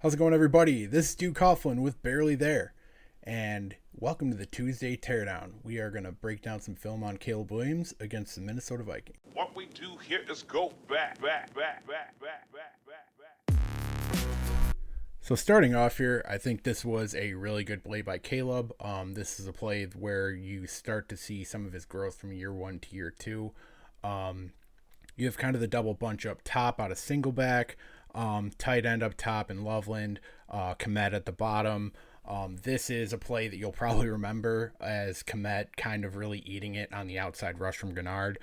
How's it going, everybody? This is Dude Coughlin with Barely There, and welcome to the Tuesday Teardown. We are going to break down some film on Caleb Williams against the Minnesota Vikings. What we do here is go back. So starting off here, I think this was a really good play by Caleb. This is a play where you start to see some of his growth from year one to year two. You have kind of the double bunch up top out of single back, tight end up top in Loveland, Komet at the bottom. This is a play that you'll probably remember as Komet kind of really eating it on the outside rush from Gennard.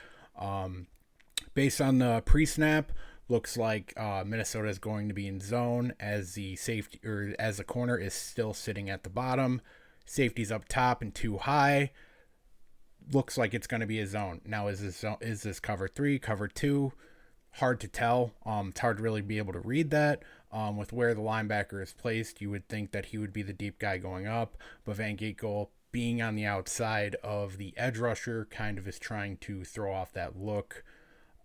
Based on the pre-snap, looks like Minnesota is going to be in zone as the safety or as the corner is still sitting at the bottom. Safety's up top and too high. Looks like it's going to be a zone. Now, is this cover 3, cover 2? Hard to tell. It's hard to really be able to read that. With where the linebacker is placed, you would think that he would be the deep guy going up, but Van Ginkel, being on the outside of the edge rusher, kind of is trying to throw off that look.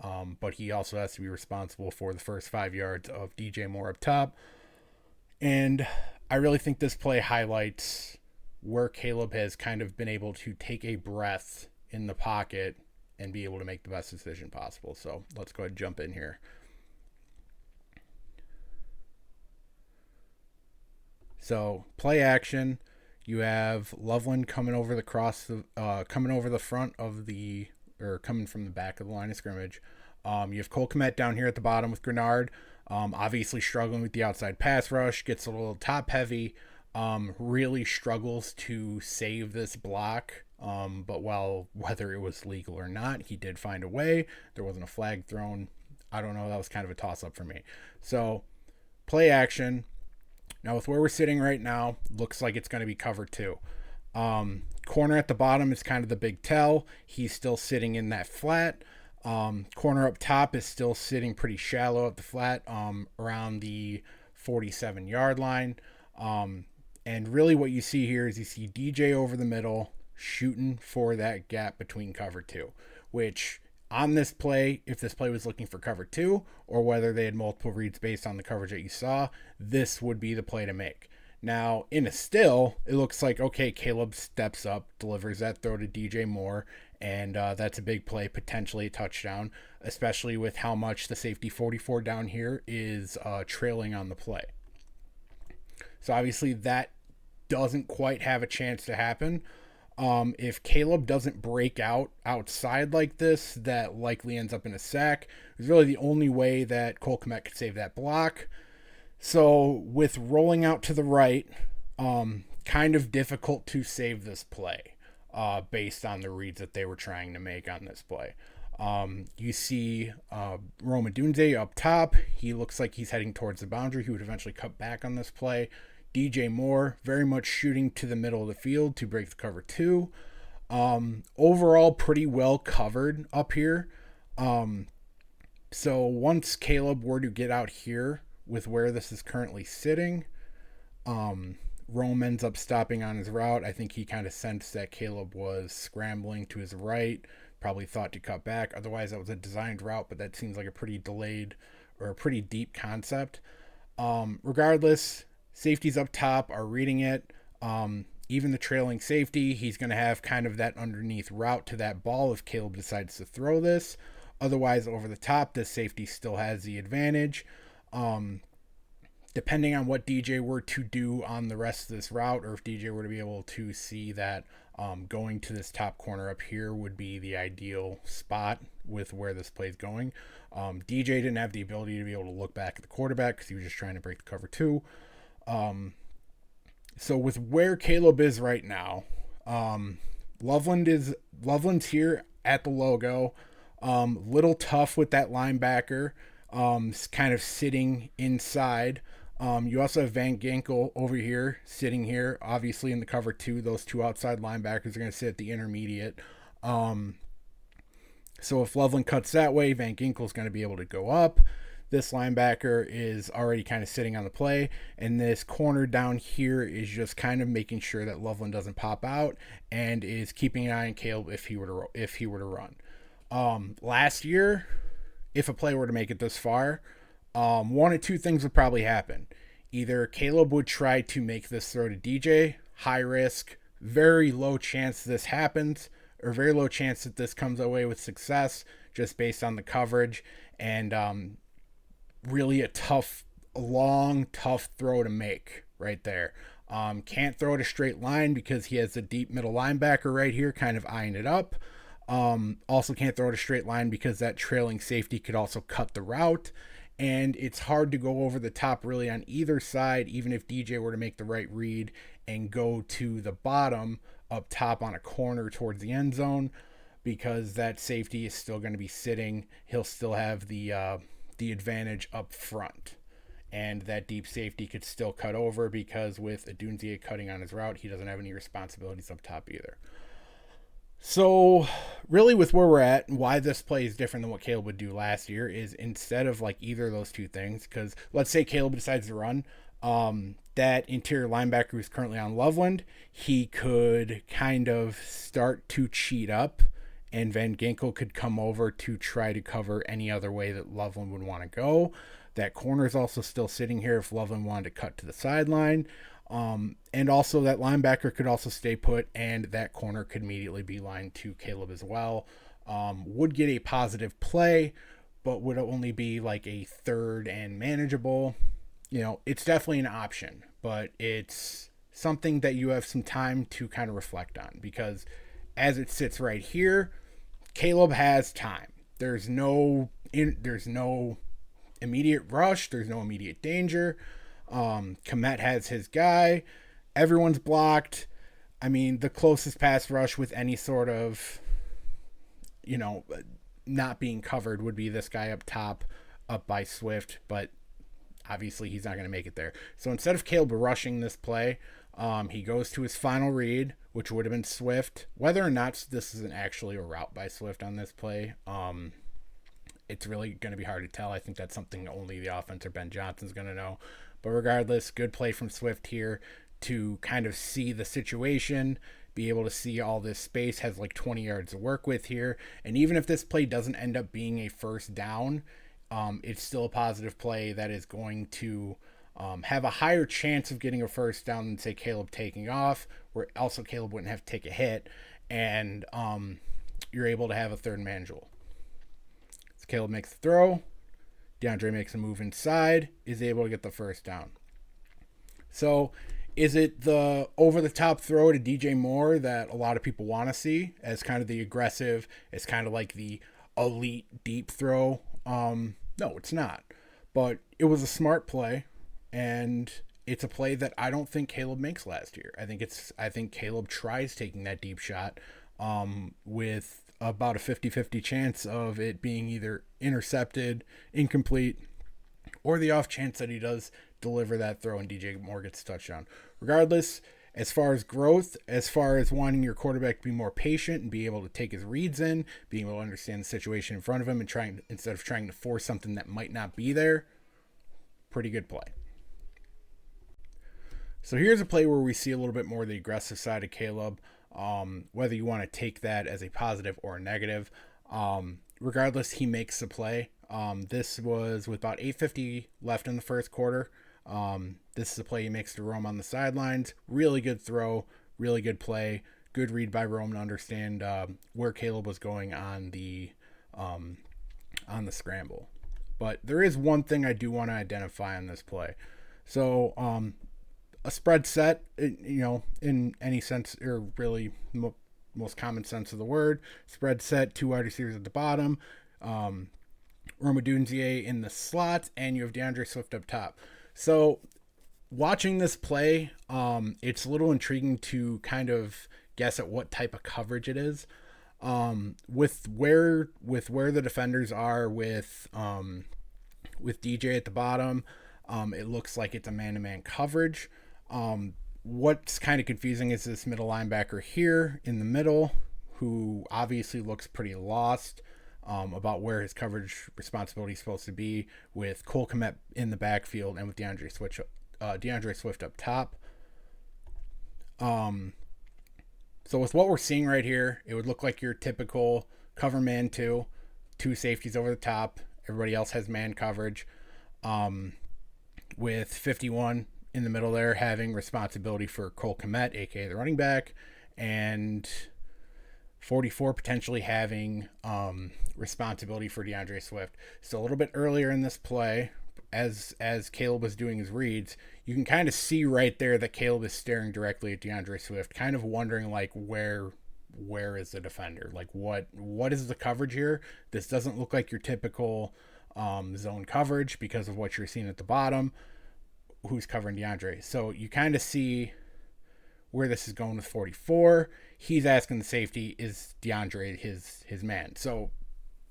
But he also has to be responsible for the first 5 yards of DJ Moore up top. And I really think this play highlights where Caleb has kind of been able to take a breath in the pocket and be able to make the best decision possible. So let's go ahead and jump in here. So play action. You have Loveland coming over the coming over the front of coming from the back of the line of scrimmage. You have Cole Kmet down here at the bottom with Gennard. Obviously struggling with the outside pass rush, gets a little top heavy. Really struggles to save this block. But whether it was legal or not, he did find a way. There wasn't a flag thrown. I don't know. That was kind of a toss-up for me. So, play action. Now, with where we're sitting right now, looks like it's going to be cover 2. Corner at the bottom is kind of the big tell. He's still sitting in that flat. Corner up top is still sitting pretty shallow at the flat, around the 47-yard line. And really what you see here is you see DJ over the middle shooting for that gap between cover 2, which on this play, if this play was looking for cover 2 or whether they had multiple reads based on the coverage that you saw, this would be the play to make. Now, in a still, it looks like, okay, Caleb steps up, delivers that throw to DJ Moore, and that's a big play, potentially a touchdown, especially with how much the safety 44 down here is trailing on the play. So obviously that doesn't quite have a chance to happen. If Caleb doesn't break out outside like this, that likely ends up in a sack. It's really the only way that Cole Kmet could save that block. So with rolling out to the right, kind of difficult to save this play based on the reads that they were trying to make on this play. You see Roma Dunze up top. He looks like he's heading towards the boundary. He would eventually cut back on this play. DJ Moore very much shooting to the middle of the field to break the cover 2. Overall, pretty well covered up here. So once Caleb were to get out here with where this is currently sitting, Rome ends up stopping on his route. I think he kind of sensed that Caleb was scrambling to his right, probably thought to cut back. Otherwise, that was a designed route, but that seems like a pretty delayed or a pretty deep concept. Regardless, safeties up top are reading it. Even the trailing safety, he's going to have kind of that underneath route to that ball if Caleb decides to throw this. Otherwise, over the top, this safety still has the advantage. Depending on what DJ were to do on the rest of this route, or if DJ were to be able to see that going to this top corner up here would be the ideal spot with where this play is going. DJ didn't have the ability to be able to look back at the quarterback because he was just trying to break the cover 2. So with where Caleb is right now, Loveland's here at the logo. Little tough with that linebacker, kind of sitting inside. You also have Van Ginkel over here, sitting here, obviously in the cover 2. Those two outside linebackers are going to sit at the intermediate. So if Loveland cuts that way, Van Ginkel's going to be able to go up. This linebacker is already kind of sitting on the play, and this corner down here is just kind of making sure that Loveland doesn't pop out and is keeping an eye on Caleb if he were to run. Last year, if a play were to make it this far, one of two things would probably happen. Either Caleb would try to make this throw to DJ, high risk, very low chance this happens, or very low chance that this comes away with success just based on the coverage, and really a tough, long, tough throw to make right there. Can't throw it a straight line because he has a deep middle linebacker right here kind of eyeing it up. Also can't throw it a straight line because that trailing safety could also cut the route. And it's hard to go over the top really on either side, even if DJ were to make the right read and go to the bottom up top on a corner towards the end zone, because that safety is still going to be sitting. He'll still have the advantage up front. And that deep safety could still cut over because with Adunzie cutting on his route, he doesn't have any responsibilities up top either. So really with where we're at and why this play is different than what Caleb would do last year is instead of like either of those two things, because let's say Caleb decides to run, that interior linebacker who's currently on Loveland, he could kind of start to cheat up and Van Ginkel could come over to try to cover any other way that Loveland would want to go. That corner is also still sitting here if Loveland wanted to cut to the sideline. And also that linebacker could also stay put and that corner could immediately be lined to Caleb as well. Would get a positive play, but would only be like a third and manageable. You know, it's definitely an option, but it's something that you have some time to kind of reflect on, because as it sits right here, Caleb has time. There's no immediate rush. There's no immediate danger. Komet has his guy. Everyone's blocked. I mean, the closest pass rush with any sort of, not being covered would be this guy up top, up by Swift, but obviously he's not going to make it there. So instead of Caleb rushing this play, he goes to his final read, which would have been Swift. Whether or not this isn't actually a route by Swift on this play, it's really going to be hard to tell. I think that's something only the offense or Ben Johnson's going to know. But regardless, good play from Swift here to kind of see the situation, be able to see all this space, has like 20 yards to work with here. And even if this play doesn't end up being a first down, it's still a positive play that is going to have a higher chance of getting a first down than, say, Caleb taking off, where also Caleb wouldn't have to take a hit, and you're able to have a third manageable. So Caleb makes the throw. DeAndre makes a move inside, is able to get the first down. So is it the over-the-top throw to DJ Moore that a lot of people want to see as kind of the aggressive, as kind of like the elite deep throw? No, it's not. But it was a smart play, and it's a play that I don't think Caleb makes last year. I think Caleb tries taking that deep shot with about a 50-50 chance of it being either intercepted, incomplete, or the off chance that he does deliver that throw and DJ Moore gets a touchdown. Regardless, as far as growth, as far as wanting your quarterback to be more patient and be able to take his reads in, being able to understand the situation in front of him and instead of trying to force something that might not be there, pretty good play. So here's a play where we see a little bit more of the aggressive side of Caleb. Whether you want to take that as a positive or a negative, regardless, he makes the play. This was with about 8:50 left in the first quarter. This is a play he makes to Rome on the sidelines. Really good throw, really good play. Good read by Rome to understand where Caleb was going on the scramble. But there is one thing I do want to identify on this play. So a spread set, in any sense, or really most common sense of the word, spread set, two wide receivers at the bottom, Rome Odunze in the slot, and you have DeAndre Swift up top. So watching this play, it's a little intriguing to kind of guess at what type of coverage it is. With where the defenders are with DJ at the bottom, it looks like it's a man-to-man coverage. What's kind of confusing is this middle linebacker here in the middle, who obviously looks pretty lost about where his coverage responsibility is supposed to be, with Cole Kmet in the backfield and with DeAndre Swift up top. So with what we're seeing right here, it would look like your typical cover man two safeties over the top. Everybody else has man coverage. with 51 in the middle there having responsibility for Cole Kmet, aka the running back, and 44 potentially having responsibility for DeAndre Swift. So a little bit earlier in this play, as Caleb was doing his reads, you can kind of see right there that Caleb is staring directly at DeAndre Swift, kind of wondering like where is the defender? Like what is the coverage here? This doesn't look like your typical zone coverage because of what you're seeing at the bottom. Who's covering DeAndre? So you kind of see where this is going with 44. He's asking the safety, is DeAndre his man? So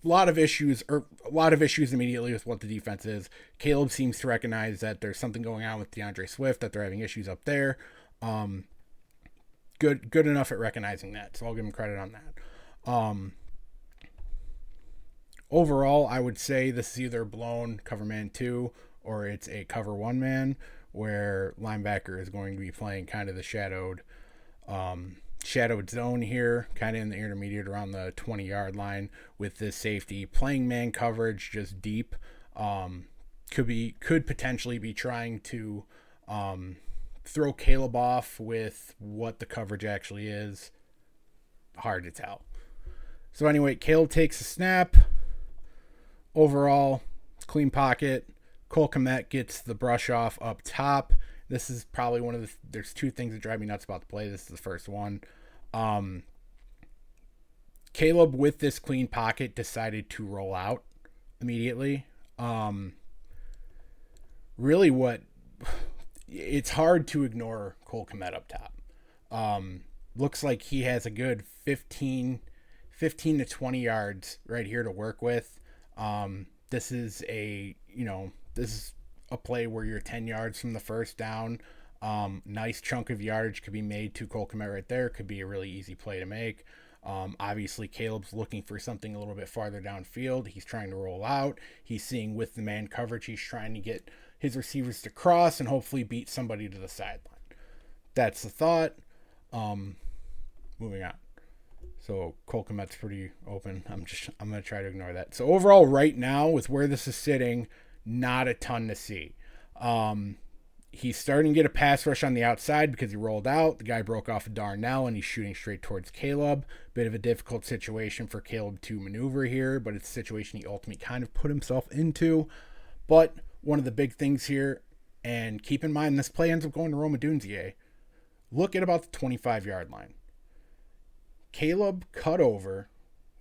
a lot of issues immediately with what the defense is. Caleb seems to recognize that there's something going on with DeAndre Swift, that they're having issues up there. Good enough at recognizing that, so I'll give him credit on that. Overall, I would say this is either blown cover man 2 or it's a cover 1 man where linebacker is going to be playing kind of the shadowed zone here, kind of in the intermediate around the 20-yard line with this safety playing man coverage just deep. Could potentially be trying to throw Caleb off with what the coverage actually is. Hard to tell. So anyway, Caleb takes a snap. Overall, clean pocket. Cole Kmet gets the brush off up top. This is probably one of the... There's two things that drive me nuts about the play. This is the first one. Caleb, with this clean pocket, decided to roll out immediately. Really what... It's hard to ignore Cole Kmet up top. Looks like he has a good 15 to 20 yards right here to work with. This is a play where you're 10 yards from the first down. Nice chunk of yardage could be made to Cole Kmet right there. Could be a really easy play to make. Obviously, Caleb's looking for something a little bit farther downfield. He's trying to roll out. He's seeing with the man coverage, he's trying to get his receivers to cross and hopefully beat somebody to the sideline. That's the thought. Moving on. So Cole Kmet's pretty open. I'm going to try to ignore that. So overall, right now, with where this is sitting, not a ton to see. He's starting to get a pass rush on the outside because he rolled out. The guy broke off a Darnell, and he's shooting straight towards Caleb. Bit of a difficult situation for Caleb to maneuver here, but it's a situation he ultimately kind of put himself into. But one of the big things here, and keep in mind this play ends up going to Rome Odunze, look at about the 25-yard line. Caleb cut over,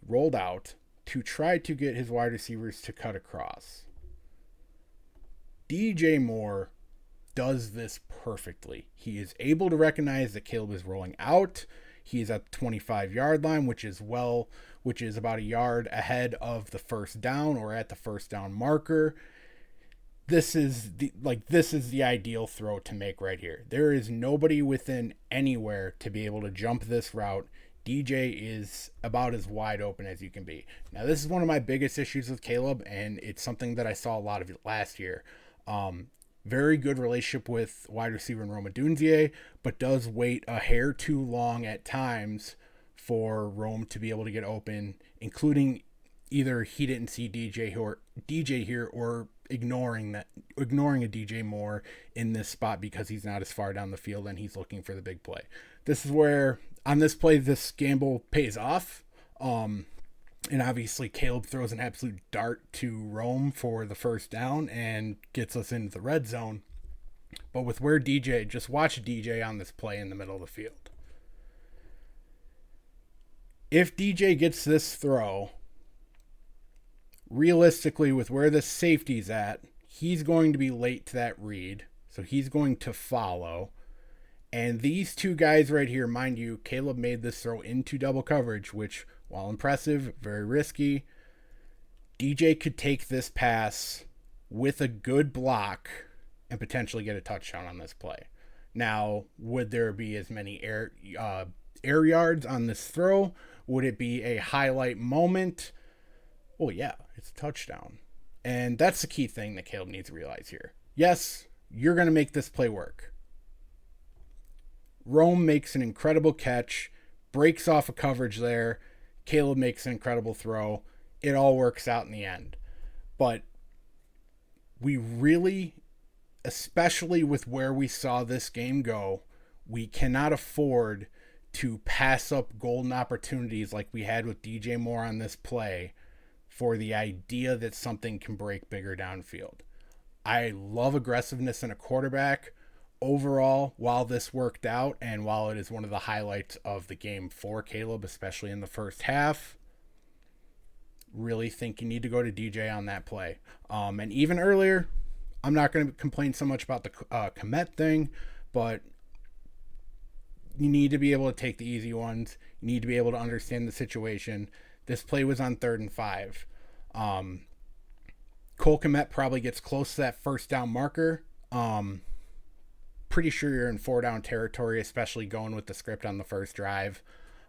rolled out to try to get his wide receivers to cut across. DJ Moore does this perfectly. He is able to recognize that Caleb is rolling out. He is at the 25-yard line, which is about a yard ahead of the first down or at the first down marker. This is the ideal throw to make right here. There is nobody within anywhere to be able to jump this route. DJ is about as wide open as you can be. Now, this is one of my biggest issues with Caleb, and it's something that I saw a lot of last year. Very good relationship with wide receiver in Rome Odunze, but does wait a hair too long at times for Rome to be able to get open, including either he didn't see DJ here or ignoring a DJ Moore in this spot because he's not as far down the field and he's looking for the big play. This is where on this play this gamble pays off. And obviously Caleb throws an absolute dart to Rome for the first down and gets us into the red zone. But with where just watch DJ on this play in the middle of the field. If DJ gets this throw, realistically, with where the safety's at, he's going to be late to that read. So he's going to follow. And these two guys right here, mind you, Caleb made this throw into double coverage, which, while impressive, very risky. DJ could take this pass with a good block and potentially get a touchdown on this play. Now, would there be as many air yards on this throw? Would it be a highlight moment? Well, yeah, it's a touchdown. And that's the key thing that Caleb needs to realize here. Yes, you're going to make this play work. Rome makes an incredible catch, breaks off a coverage there. Caleb makes an incredible throw. It all works out in the end. But we really, especially with where we saw this game go, we cannot afford to pass up golden opportunities like we had with DJ Moore on this play for the idea that something can break bigger downfield. I love aggressiveness in a quarterback. Overall, while this worked out and while it is one of the highlights of the game for Caleb, especially in the first half, really think you need to go to DJ on that play. And even earlier, I'm not going to complain so much about the Kmet thing, but you need to be able to take the easy ones. You need to be able to understand the situation. This play was on 3rd and 5. Cole Kmet probably gets close to that first down marker. Pretty sure you're in 4-down territory, especially going with the script on the first drive.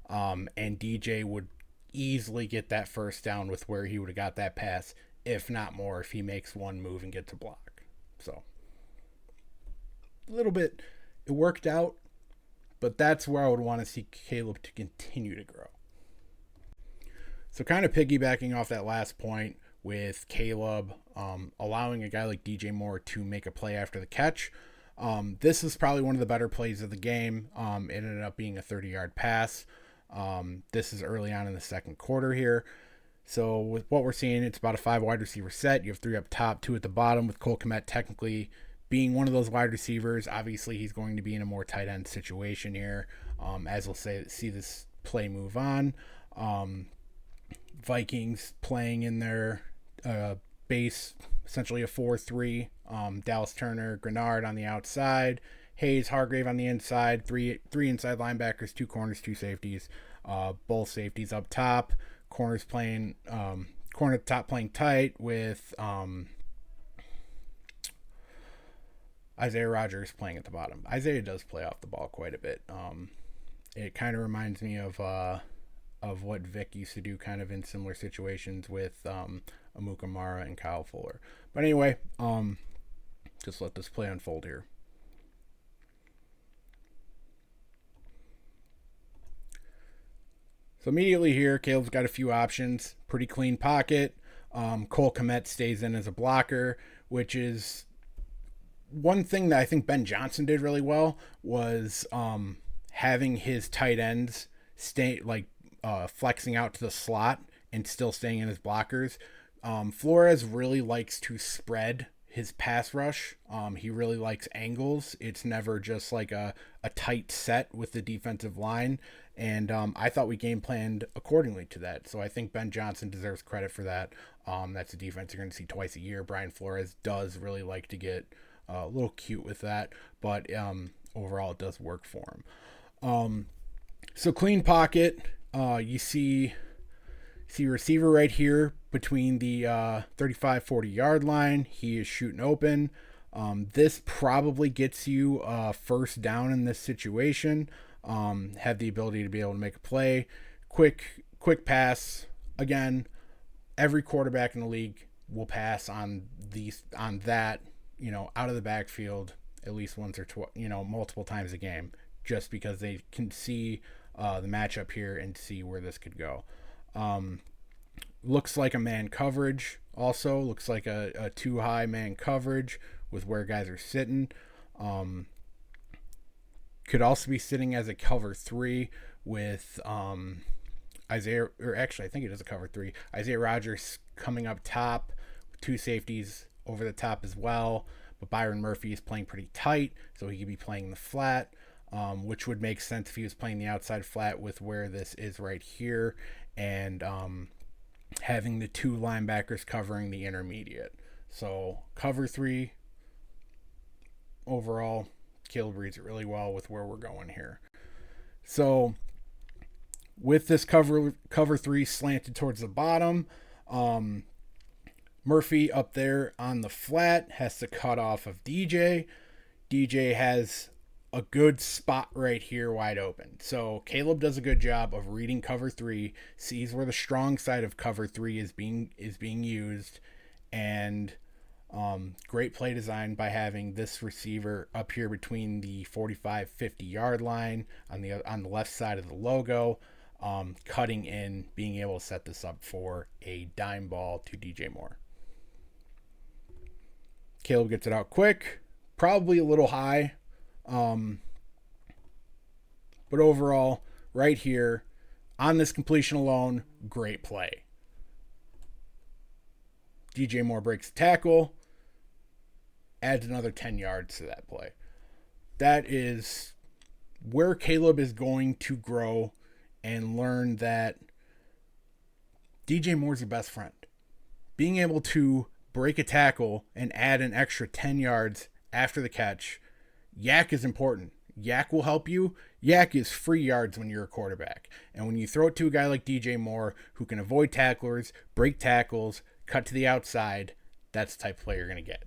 And DJ would easily get that first down with where he would have got that pass, if not more, if he makes one move and gets a block. So, a little bit, it worked out, but that's where I would want to see Caleb to continue to grow. So, kind of piggybacking off that last point with Caleb, allowing a guy like DJ Moore to make a play after the catch. This is probably one of the better plays of the game. It ended up being a 30-yard pass. This is early on in the second quarter here. So with what we're seeing, it's about a 5 wide receiver set. You have 3 up top, 2 at the bottom, with Cole Kmet technically being one of those wide receivers. Obviously, he's going to be in a more tight end situation here, as we'll see this play move on. Vikings playing in their base, essentially a 4-3. Dallas Turner, Grenard on the outside, Hayes, Hargrave on the inside, three inside linebackers, 2 corners, 2 safeties, both safeties up top, corners playing corner at the top playing tight with Isaiah Rodgers playing at the bottom. Isaiah does play off the ball quite a bit. It kind of reminds me of what Vic used to do kind of in similar situations with Amuka Mara and Kyle Fuller. But anyway, just let this play unfold here. So immediately here, Caleb's got a few options. Pretty clean pocket. Cole Kmet stays in as a blocker, which is one thing that I think Ben Johnson did really well was having his tight ends stay flexing out to the slot and still staying in his blockers. Flores really likes to spread his pass rush. He really likes angles. It's never just like a tight set with the defensive line. And I thought we game planned accordingly to that. So I think Ben Johnson deserves credit for that. That's a defense you're going to see twice a year. Brian Flores does really like to get a little cute with that. But overall, it does work for him. So clean pocket. You see receiver right here between the 35-40 yard line. He is shooting open. This probably gets you first down in this situation. Have the ability to be able to make a play. Quick pass. Again, every quarterback in the league will pass on that, out of the backfield at least once or multiple times a game, just because they can see the matchup here and see where this could go. Looks like a man coverage also. Looks like a too high man coverage with where guys are sitting. Could also be sitting as a cover 3 with Isaiah, or actually I think it is a cover 3. Isaiah Rodgers coming up top, 2 safeties over the top as well. But Byron Murphy is playing pretty tight, so he could be playing the flat, which would make sense if he was playing the outside flat with where this is right here, and having the 2 linebackers covering the intermediate. So cover 3 overall, Caleb reads it really well with where we're going here. So with this cover 3 slanted towards the bottom, Murphy up there on the flat has to cut off of DJ. DJ has a good spot right here wide open. So Caleb does a good job of reading cover 3, sees where the strong side of cover 3 is being used, and great play design by having this receiver up here between the 45-50 yard line on the left side of the logo, cutting in, being able to set this up for a dime ball to DJ Moore. Caleb gets it out quick, probably a little high. Um, but overall, right here, on this completion alone, great play. DJ Moore breaks the tackle, adds another 10 yards to that play. That is where Caleb is going to grow and learn that DJ Moore's your best friend. Being able to break a tackle and add an extra 10 yards after the catch, yak is important. Yak will help you. Yak is free yards when you're a quarterback. And when you throw it to a guy like DJ Moore who can avoid tacklers, break tackles, cut to the outside, that's the type of play you're going to get.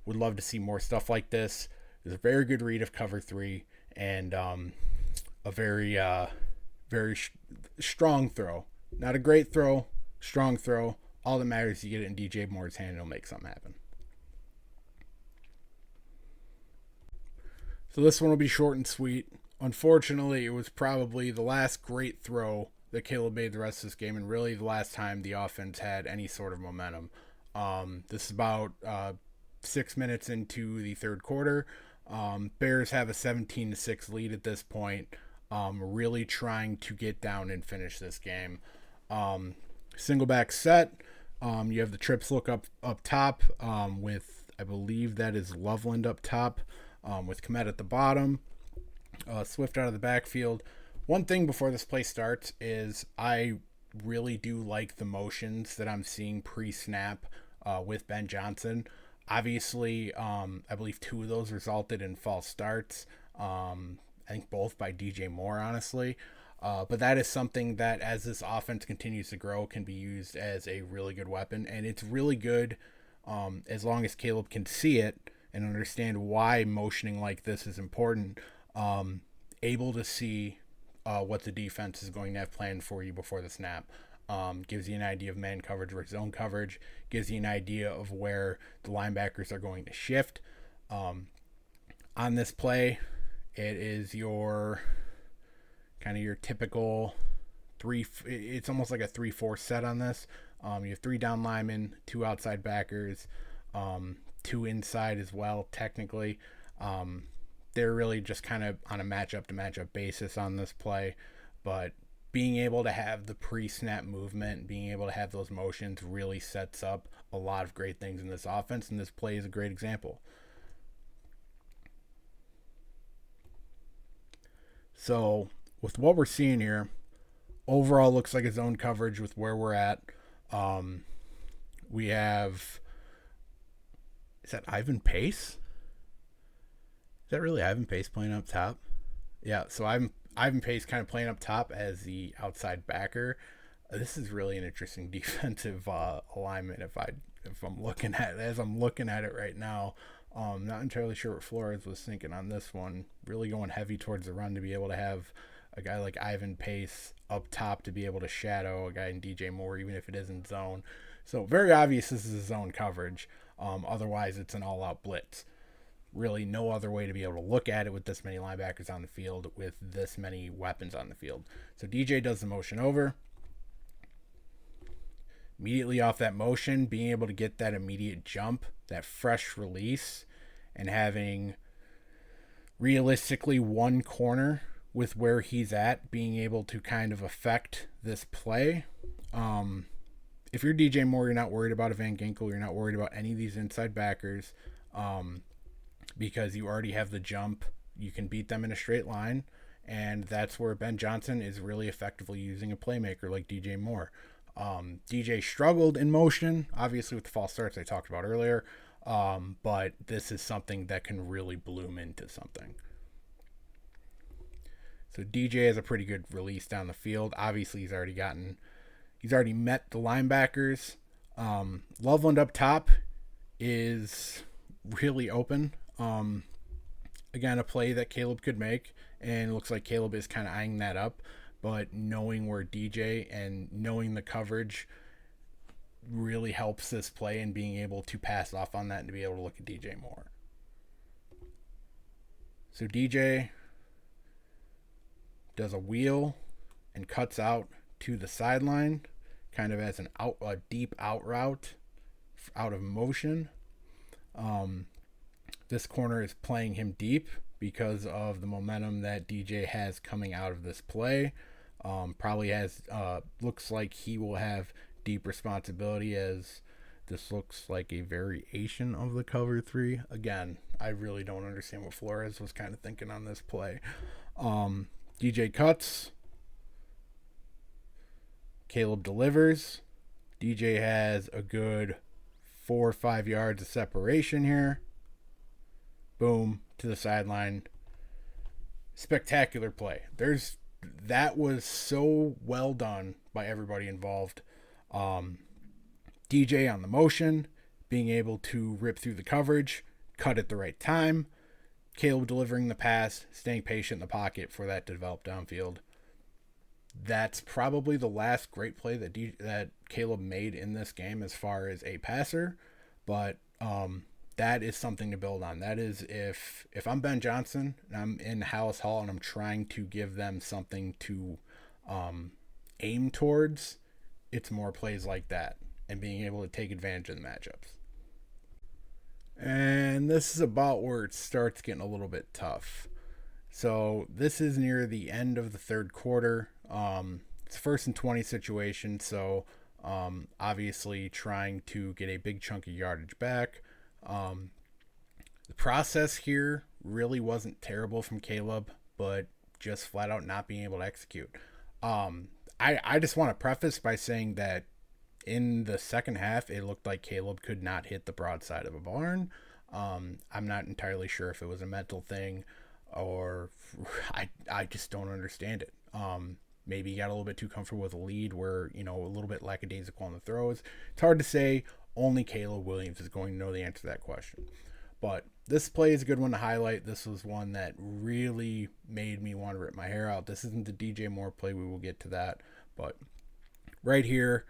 Would love to see more stuff like this. It's a very good read of cover 3 and a very strong throw. Not a great throw, strong throw. All that matters is you get it in DJ Moore's hand and it'll make something happen. So this one will be short and sweet. Unfortunately, it was probably the last great throw that Caleb made the rest of this game, and really the last time the offense had any sort of momentum. This is about 6 minutes into the third quarter. Bears have a 17-6 lead at this point. Really trying to get down and finish this game. Single back set. You have the trips look up top with, I believe that is Loveland up top. With Komet at the bottom, Swift out of the backfield. One thing before this play starts is I really do like the motions that I'm seeing pre-snap with Ben Johnson. Obviously, I believe 2 of those resulted in false starts. I think both by DJ Moore, honestly. But that is something that, as this offense continues to grow, can be used as a really good weapon. And it's really good as long as Caleb can see it and understand why motioning like this is important, able to see what the defense is going to have planned for you before the snap. Gives you an idea of man coverage versus zone coverage, gives you an idea of where the linebackers are going to shift. On this play, it is your kind of your typical it's almost like a 3-4 set on this. You have 3 down linemen, 2 outside backers, 2 inside as well, technically. They're really just kind of on a matchup to matchup basis on this play, but being able to have the pre-snap movement, being able to have those motions really sets up a lot of great things in this offense, and this play is a great example. So with what we're seeing here, overall looks like a zone coverage with where we're at. We have, is that Ivan Pace? Is that really Ivan Pace playing up top? Yeah, so Ivan Pace kind of playing up top as the outside backer. This is really an interesting defensive alignment if I'm looking at it, as I'm looking at it right now. Not entirely sure what Flores was thinking on this one. Really going heavy towards the run to be able to have a guy like Ivan Pace up top to be able to shadow a guy in DJ Moore, even if it isn't zone. So very obvious this is a zone coverage. Otherwise, it's an all-out blitz. Really no other way to be able to look at it with this many linebackers on the field, with this many weapons on the field. So DJ does the motion over. Immediately off that motion, being able to get that immediate jump, that fresh release, and having realistically one corner with where he's at, being able to kind of affect this play. If you're DJ Moore, you're not worried about a Van Ginkel. You're not worried about any of these inside backers. Because you already have the jump, you can beat them in a straight line, and that's where Ben Johnson is really effectively using a playmaker like DJ Moore. DJ struggled in motion, obviously with the false starts I talked about earlier, but this is something that can really bloom into something. So DJ has a pretty good release down the field. Obviously, he's already met the linebackers. Loveland up top is really open. Again, a play that Caleb could make, and it looks like Caleb is kind of eyeing that up, but knowing where DJ and knowing the coverage really helps this play, and being able to pass off on that and to be able to look at DJ Moore. So DJ does a wheel and cuts out to the sideline, kind of as a deep out route out of motion. this corner is playing him deep because of the momentum that DJ has coming out of this play. Probably has looks like he will have deep responsibility, as this looks like a variation of the cover three. Again, I really don't understand what Flores was kind of thinking on this play. DJ cuts. Caleb delivers. DJ has a good 4 or 5 yards of separation here. Boom, to the sideline. Spectacular play. That was so well done by everybody involved. DJ on the motion, being able to rip through the coverage, cut at the right time. Caleb delivering the pass, staying patient in the pocket for that to develop downfield. That's probably the last great play that Caleb made in this game as far as a passer, but that is something to build on. That is, if I'm Ben Johnson and I'm in Hallis Hall and I'm trying to give them something to aim towards, it's more plays like that and being able to take advantage of the matchups. And this is about where it starts getting a little bit tough. So this is near the end of the third quarter. It's a 1st and 20 situation, so obviously trying to get a big chunk of yardage back. The process here really wasn't terrible from Caleb, but just flat out not being able to execute. I just want to preface by saying that in the second half, it looked like Caleb could not hit the broadside of a barn. I'm not entirely sure if it was a mental thing or I just don't understand it. Maybe he got a little bit too comfortable with a lead where, a little bit lackadaisical on the throws. It's hard to say. Only Caleb Williams is going to know the answer to that question. But this play is a good one to highlight. This was one that really made me want to rip my hair out. This isn't the DJ Moore play. We will get to that. But right here,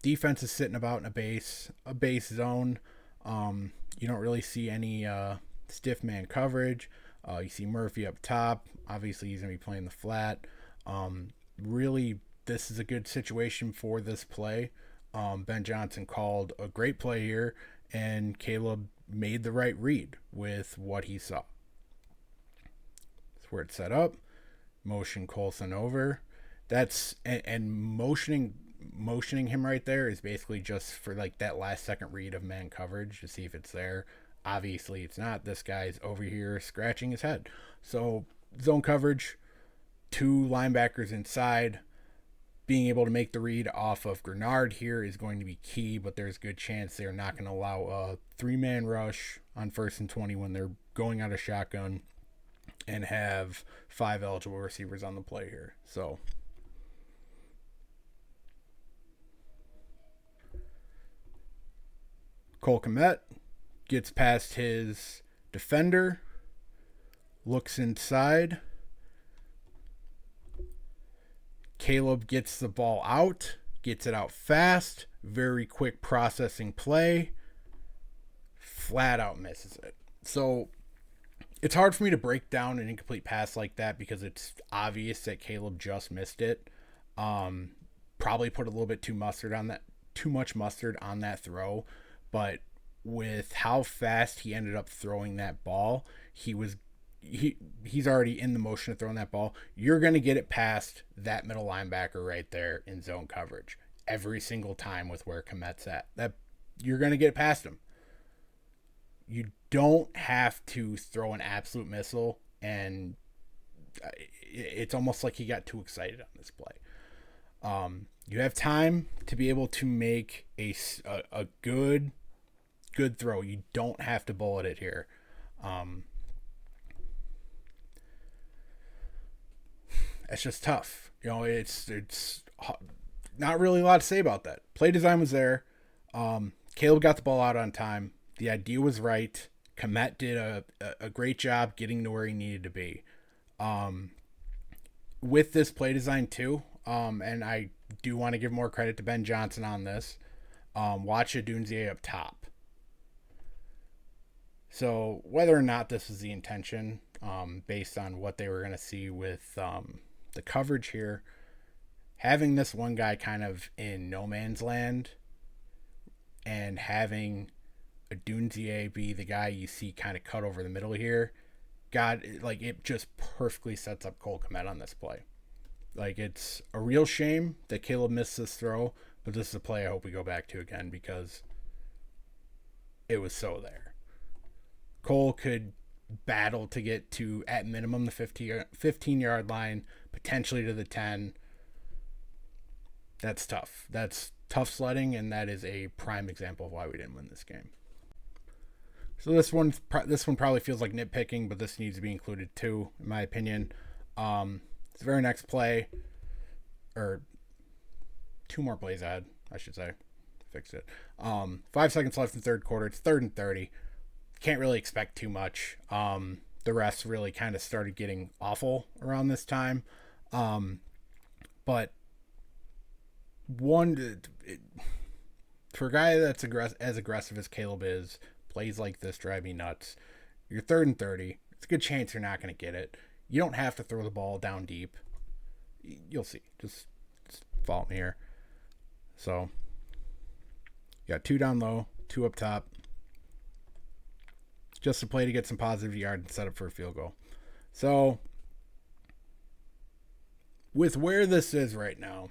defense is sitting about in a base zone. You don't really see any stiff man coverage. You see Murphy up top. Obviously, he's going to be playing the flat. Really, this is a good situation for this play. Ben Johnson called a great play here, and Caleb made the right read with what he saw. That's where it's set up. Motion Coulson over. And motioning him right there is basically just for like that last second read of man coverage to see if it's there. Obviously, it's not. This guy's over here scratching his head. So zone coverage, 2 linebackers inside. Being able to make the read off of Grenard here is going to be key, but there's a good chance they're not going to allow a 3-man rush on 1st and 20 when they're going out of shotgun and have 5 eligible receivers on the play here. So Cole Kmet gets past his defender, looks inside. Caleb gets the ball out, gets it out fast, very quick processing play, flat out misses it. So it's hard for me to break down an incomplete pass like that because it's obvious that Caleb just missed it. Probably put a little bit too much mustard on that throw, but with how fast he ended up throwing that ball, he's already in the motion of throwing that ball. You're going to get it past that middle linebacker right there in zone coverage every single time with where Kmet's at. That you're going to get past him. You don't have to throw an absolute missile, and it's almost like he got too excited on this play. You have time to be able to make a good throw. You don't have to bullet it here. It's just tough. It's not really a lot to say about that. Play design was there. Caleb got the ball out on time. The idea was right. Kmet did a great job getting to where he needed to be. With this play design too, and I do want to give more credit to Ben Johnson on this. Watch Adunze up top. So whether or not this was the intention, based on what they were going to see with the coverage here, having this one guy kind of in no man's land and having Adunzie be the guy you see kind of cut over the middle here. God, like, it just perfectly sets up Cole Kmet on this play. Like, it's a real shame that Caleb missed this throw, but this is a play I hope we go back to again because it was so there. Cole could battle to get to, at minimum, the 15-yard line, potentially to the 10. That's tough. That's tough sledding, and that is a prime example of why we didn't win this game. So this one probably feels like nitpicking, but this needs to be included too, in my opinion. The very next play, or 2 more plays ahead, I should say. Fixed it. 5 seconds left in the third quarter. It's 3rd and 30. Can't really expect too much. The refs really kind of started getting awful around this time. But for a guy that's as aggressive as Caleb is, plays like this drive me nuts. You're 3rd and 30. It's a good chance you're not going to get it. You don't have to throw the ball down deep. You'll see. Just follow me here. So, you got 2 down low, 2 up top. Just a play to get some positive yard and set up for a field goal. So, with where this is right now,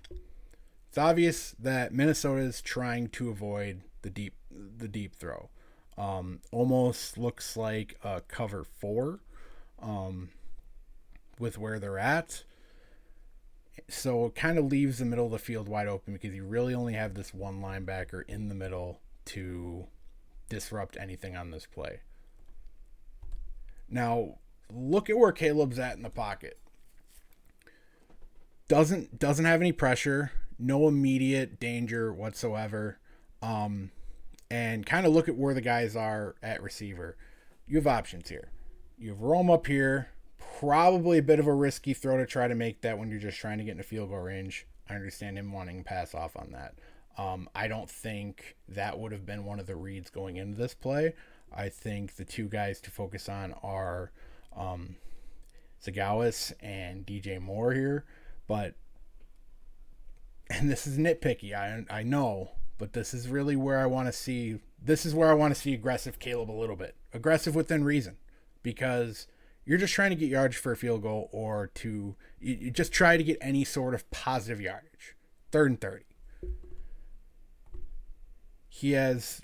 it's obvious that Minnesota is trying to avoid the deep throw. Almost looks like a cover 4 with where they're at. So it kind of leaves the middle of the field wide open because you really only have this one linebacker in the middle to disrupt anything on this play. Now, look at where Caleb's at in the pocket. Doesn't have any pressure, no immediate danger whatsoever. And kind of look at where the guys are at receiver. You have options here. You have Rome up here. Probably a bit of a risky throw to try to make that when you're just trying to get in a field goal range. I understand him wanting to pass off on that. I don't think that would have been one of the reads going into this play. I think the 2 guys to focus on are Zagawis and DJ Moore here. But, and this is nitpicky, I know, but this is really where I want to see. This is where I want to see aggressive Caleb a little bit. Aggressive within reason. Because you're just trying to get yards for a field goal or you just try to get any sort of positive yardage. 3rd and 30. He has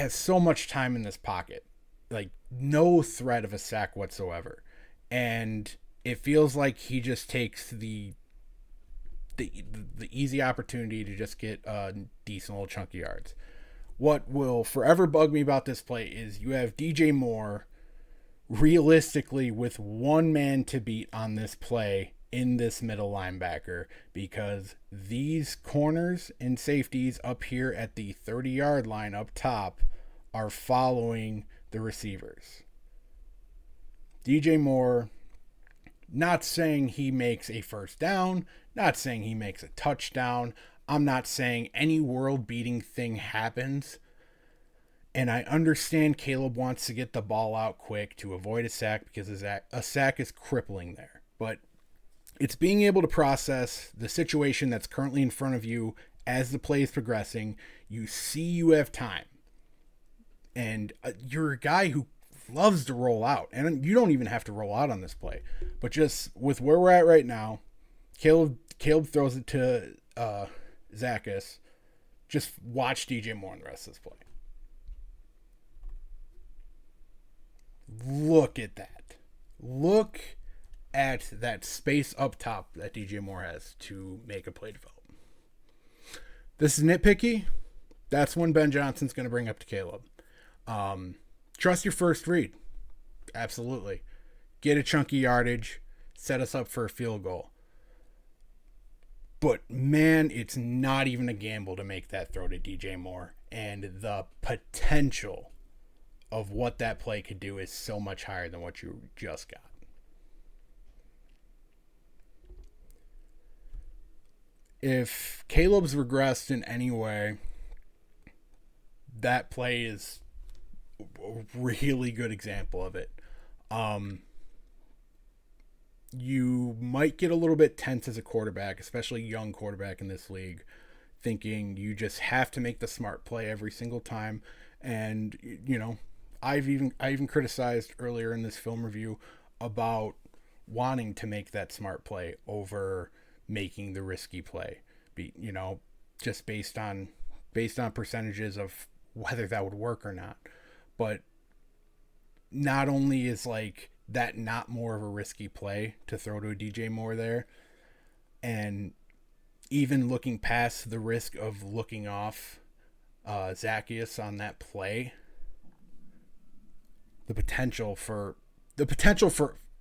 so much time in this pocket. Like, no threat of a sack whatsoever. And it feels like he just takes the easy opportunity to just get decent little chunky yards. What will forever bug me about this play is you have DJ Moore realistically with 1 man to beat on this play in this middle linebacker, because these corners and safeties up here at the 30-yard line up top are following the receivers. DJ Moore, not saying he makes a first down, not saying he makes a touchdown. I'm not saying any world-beating thing happens. And I understand Caleb wants to get the ball out quick to avoid a sack because a sack is crippling there. But it's being able to process the situation that's currently in front of you as the play is progressing. You see you have time. And you're a guy who loves to roll out. And you don't even have to roll out on this play. But just with where we're at right now, Caleb throws it to Zachus. Just watch DJ Moore in the rest of this play. Look at that. Look at that space up top that DJ Moore has to make a play develop. This is nitpicky. That's when Ben Johnson's going to bring up to Caleb. Trust your first read. Absolutely. Get a chunky yardage. Set us up for a field goal. But, man, it's not even a gamble to make that throw to DJ Moore. And the potential of what that play could do is so much higher than what you just got. If Caleb's regressed in any way, that play is a really good example of it. You might get a little bit tense as a quarterback, especially a young quarterback in this league, thinking you just have to make the smart play every single time. And I even criticized earlier in this film review about wanting to make that smart play over making the risky play. Just based on percentages of whether that would work or not. But not only is like that not more of a risky play to throw to a DJ Moore there, and even looking past the risk of looking off Zacchaeus on that play, the potential for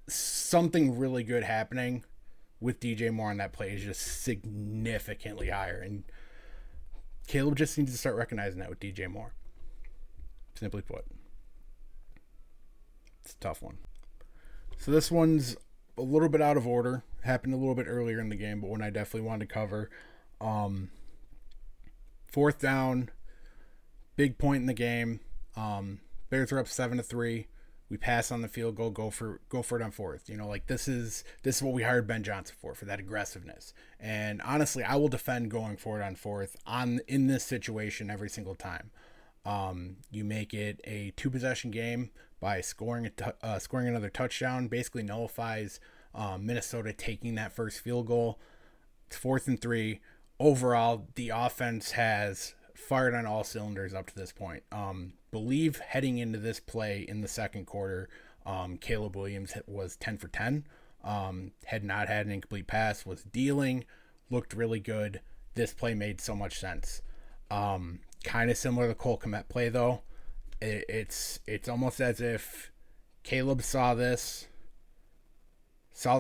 something really good happening with DJ Moore on that play is just significantly higher, and Caleb just needs to start recognizing that with DJ Moore. Simply put, it's a tough one. So this one's a little bit out of order. Happened a little bit earlier in the game, but one I definitely wanted to cover. 4th down, big point in the game. Bears are up 7-3. We pass on the field goal, go for it on 4th. This is what we hired Ben Johnson for that aggressiveness. And honestly, I will defend going for it on 4th in this situation every single time. You make it a 2-possession game by scoring another touchdown, basically nullifies Minnesota taking that first field goal. It's 4th and 3. Overall, the offense has fired on all cylinders up to this point. Believe heading into this play in the second quarter, Caleb Williams was 10 for 10. Had not had an incomplete pass, was dealing, looked really good. This play made so much sense. Kind of similar to the Cole Kmet play, though. It's almost as if Caleb saw the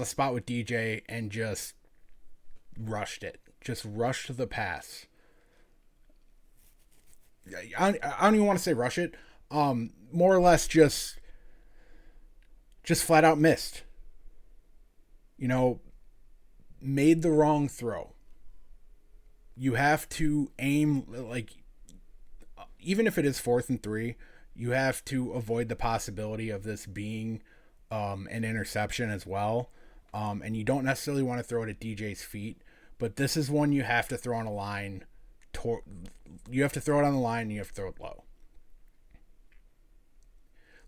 spot with DJ and just rushed it. Just rushed the pass. I don't even want to say rush it. More or less just flat out missed. Made the wrong throw. You have to aim, even if it is 4th and 3, you have to avoid the possibility of this being an interception as well. And you don't necessarily want to throw it at DJ's feet, but this is one you have to throw on a line. You have to throw it on the line and you have to throw it low.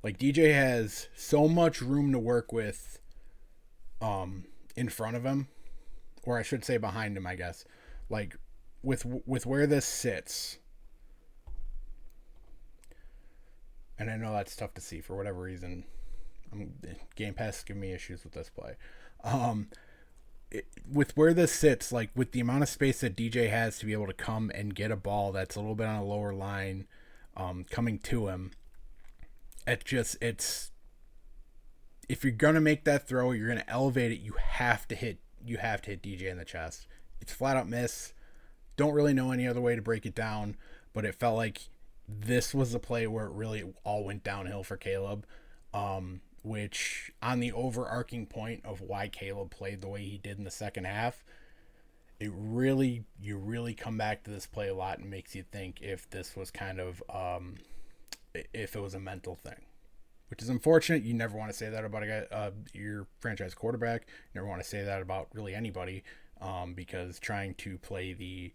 DJ has so much room to work with in front of him, or I should say behind him, I guess. With where this sits. And I know that's tough to see for whatever reason. Game Pass is giving me issues with this play. With where this sits, with the amount of space that DJ has to be able to come and get a ball that's a little bit on a lower line, coming to him, it's if you're gonna make that throw, you're gonna elevate it. You have to hit DJ in the chest. It's flat out miss. Don't really know any other way to break it down, but it felt like this was the play where it really all went downhill for Caleb. Which on the overarching point of why Caleb played the way he did in the second half, you really come back to this play a lot and makes you think if this was kind of if it was a mental thing, which is unfortunate. You never want to say that about a guy, your franchise quarterback. You never want to say that about really anybody, because trying to play the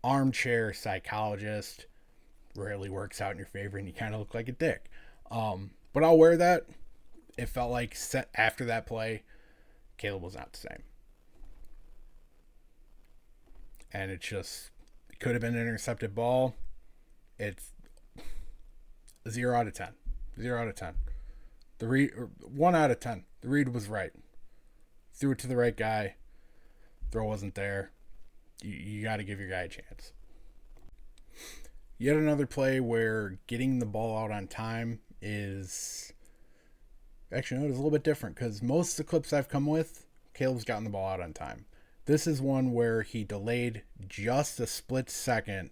armchair psychologist rarely works out in your favor, and you kind of look like a dick. But I'll wear that. It felt like after that play, Caleb was not the same. And it could have been an intercepted ball. It's 0 out of 10. 0 out of 10. 1 out of 10. The read was right. Threw it to the right guy. Throw wasn't there. You got to give your guy a chance. Yet another play where getting the ball out on time is... Actually, no, it was a little bit different because most of the clips I've come with, Caleb's gotten the ball out on time. This is one where he delayed just a split second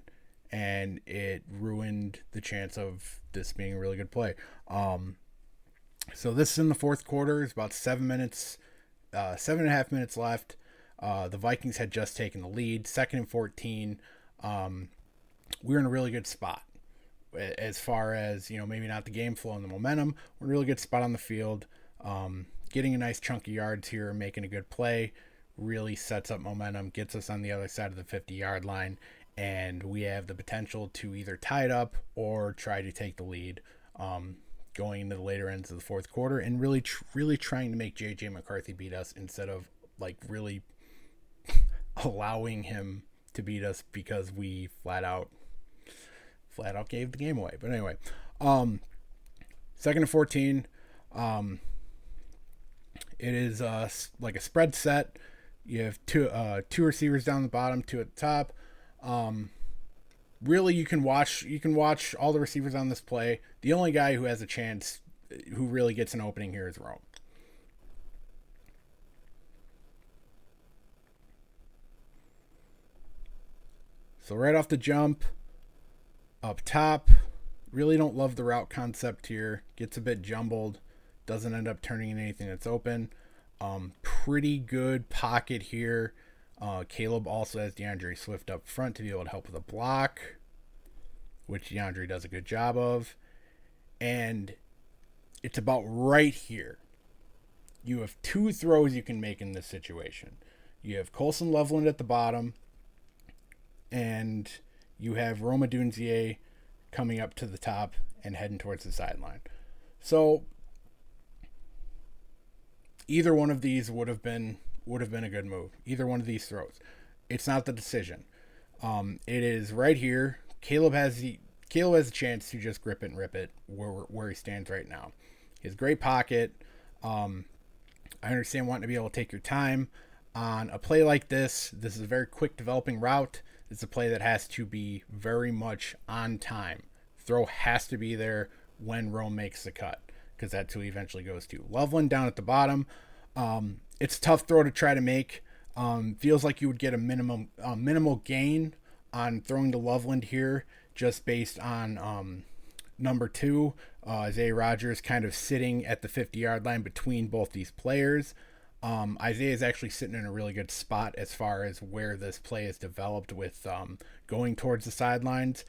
and it ruined the chance of this being a really good play. So this is in the fourth quarter. It's about 7.5 minutes left. The Vikings had just taken the lead, 2nd and 14. We were in a really good spot. As far as, maybe not the game flow and the momentum, we're in a really good spot on the field. Getting a nice chunk of yards here, making a good play, really sets up momentum, gets us on the other side of the 50-yard line. and we have the potential to either tie it up or try to take the lead going into the later ends of the fourth quarter, and really trying to make JJ McCarthy beat us instead of like really allowing him to beat us because we flat out gave the game away. But anyway, second and 14. It is like a spread set. You have two receivers down the bottom, two at the top. Really, you can watch all the receivers on this play. The only guy who has a chance, who really gets an opening here, is Rome. So right off the jump, up top, really don't love the route concept here. Gets a bit jumbled. Doesn't end up turning in anything that's open. Pretty good pocket here. Caleb also has DeAndre Swift up front to be able to help with a block, which DeAndre does a good job of. And it's about right here. You have two throws you can make in this situation. You have Colson Loveland at the bottom, and you have Rome Odunze coming up to the top and heading towards the sideline. So either one of these would have been a good move. Either one of these throws. It's not the decision. It is right here. Caleb has a chance to just grip it and rip it where he stands right now. He has great pocket. I understand wanting to be able to take your time on a play like this. This is a very quick developing route. It's a play that has to be very much on time. Throw has to be there when Rome makes the cut, because that's who he eventually goes to. Loveland down at the bottom. It's a tough throw to try to make. Feels like you would get a minimal gain on throwing to Loveland here, just based on number 2, Isaiah Rodgers kind of sitting at the 50-yard line between both these players. Isaiah is actually sitting in a really good spot as far as where this play is developed with going towards the sidelines,